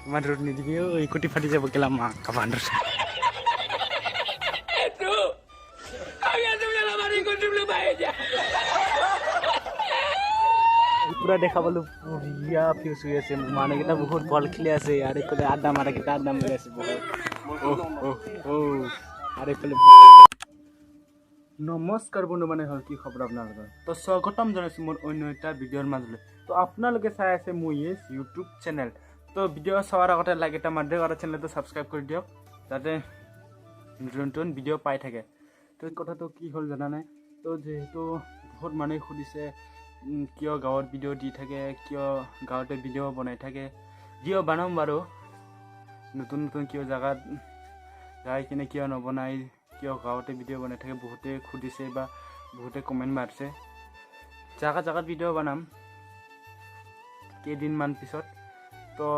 ইমান ৰ'দ নিদিবি ঐ কুটি ফাটি যাব কেলা মা কাবান্ডৰ পুৰা দেখা পালো বঢ়িয়া ফিউজ হৈ আছে মানুহকেইটা বহুত বল খেলি আছে আৰু এইফালে আড্ডা মাৰাকেইটা আড্ডা মাৰি আছে বহুত আৰু এইফালে নমস্কাৰ বন্ধু মানে হ'ল কি খবৰ আপোনালোকৰ তো স্বাগতম জনাইছোঁ মোৰ অন্য এটা ভিডিঅ'ৰ মাজলৈ তো আপোনালোকে চাই আছে মোৰ ইউটিউব চেনেল তো ভিডিঅ' চোৱাৰ আগতে লাইক এটা মাৰি দিয়ক আৰু চেনেলটো ছাবস্ক্ৰাইব কৰি দিয়ক যাতে নতুন নতুন ভিডিঅ' পাই থাকে তো কথাটো কি হ'ল জানা নাই তো যিহেতু বহুত মানুহে সুধিছে কিয় গাঁৱত ভিডিঅ' দি থাকে কিয় গাঁৱতে ভিডিঅ' বনাই থাকে ভিডিঅ' বনাম বাৰু নতুন নতুন কিয় জেগাত যাই কিনে কিয় নবনাই কিয় গাঁৱতে ভিডিঅ' বনাই থাকে বহুতে সুধিছে বা বহুতে কমেণ্ট মাৰিছে জেগাত ভিডিঅ' বনাম কেইদিনমান পিছত তো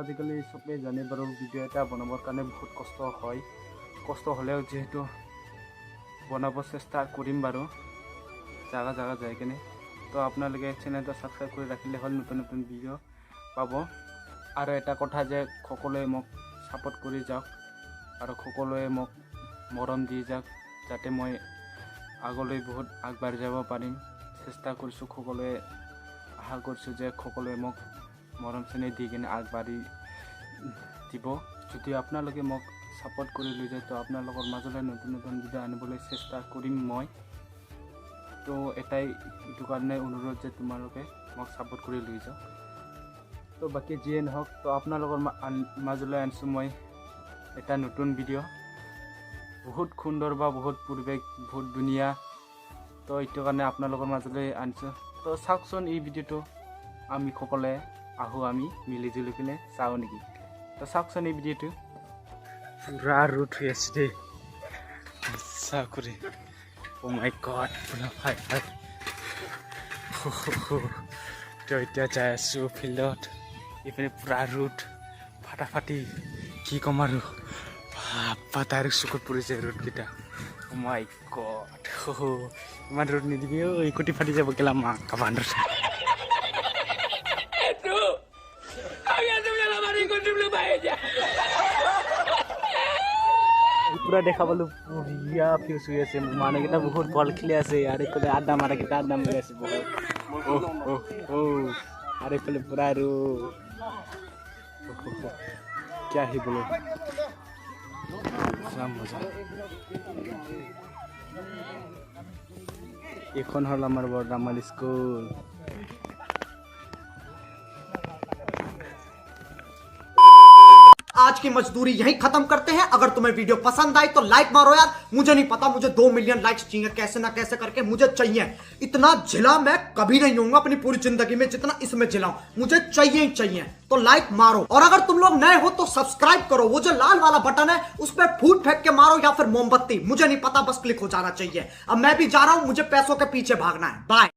আজিকালি চবেই জানে বাৰু ভিডিঅ' এটা বনাবৰ কাৰণে বহুত কষ্ট হয় কষ্ট হ'লেও যিহেতু বনাব চেষ্টা কৰিম বাৰু জেগা যাই কিনে তো আপোনালোকে চেনেলটো ছাবস্ক্ৰাইব কৰি ৰাখিলে হ'ল নতুন নতুন ভিডিঅ' পাব আৰু এটা কথা যে সকলোৱে মোক ছাপোৰ্ট কৰি যাওক আৰু সকলোৱে মোক মৰম দি যাওক যাতে মই আগলৈ বহুত আগবাঢ়ি যাব পাৰিম চেষ্টা কৰিছোঁ সকলোৱে আশা কৰিছোঁ যে সকলোৱে মোক মৰম চেনেহ দি কিনে আগবাঢ়ি দিব যদি আপোনালোকে মোক ছাপোৰ্ট কৰি লৈ যায় তো আপোনালোকৰ মাজলৈ নতুন নতুন ভিডিঅ' আনিবলৈ চেষ্টা কৰিম মই তো এটাই এইটো কাৰণে অনুৰোধ যে তোমালোকে মোক ছাপোৰ্ট কৰি লৈ যাওক তো বাকী যিয়ে নহওক তো আপোনালোকৰ মাজলৈ আনিছোঁ মই এটা নতুন ভিডিঅ' বহুত সুন্দৰ বা বহুত পৰিৱেশ বহুত ধুনীয়া তো এইটো কাৰণে আপোনালোকৰ মাজলৈ আনিছোঁ তো চাওকচোন এই ভিডিঅ'টো আমি সকলোৱে আহোঁ আমি মিলিজুলি কিনে চাওঁ নেকি তো চাওকচোন এই ভিডিঅ'টো পুৰা ৰ'দ হৈ আছে দেই চাকৰি অ' মাই গড পুৰা ফাই তো এতিয়া যাই আছোঁ ফিল্ডত এইপিনে পুৰা ৰ'দ ফাটাফাটি কি ক'ম আৰু বাপ্পা তাইৰ চকুত পৰিছে ৰ'দকেইটা অ' মাই গড ইমান ৰ'দ নিদিবি ঐ কুটি ফাটি যাব কেলা মা কাবান্ডৰ পুৰা দেখা পালো বঢ়িয়া ফিউজ হৈ আছে মানুহকেইটা বহুত বল খেলি আছে আৰু এইফালে আড্ডা মাৰাকেইটা আড্ডা মাৰি আছে বহুত আৰু এইফালে পুৰা আৰু কি আহিবলৈ মজা এইখন হ'ল আমাৰ বৰদামাল স্কুল आज की मजदूरी यहीं खत्म करते हैं। अगर तुम्हें वीडियो पसंद आई तो लाइक मारो यार। मुझे नहीं पता, मुझे 2 मिलियन लाइक्स चाहिए, कैसे ना कैसे करके मुझे चाहिए। इतना झिला मैं कभी नहीं होऊंगा अपनी पूरी जिंदगी में जितना इसमें झिलाऊं, मुझे चाहिए ही चाहिए। तो लाइक मारो और अगर तुम लोग नए हो तो सब्सक्राइब करो। वो जो लाल वाला बटन है उस पर फूट फेंक के मारो या फिर मोमबत्ती, मुझे नहीं पता, बस क्लिक हो जाना चाहिए। अब मैं भी जा रहा हूं, मुझे पैसों के पीछे भागना है। बाय।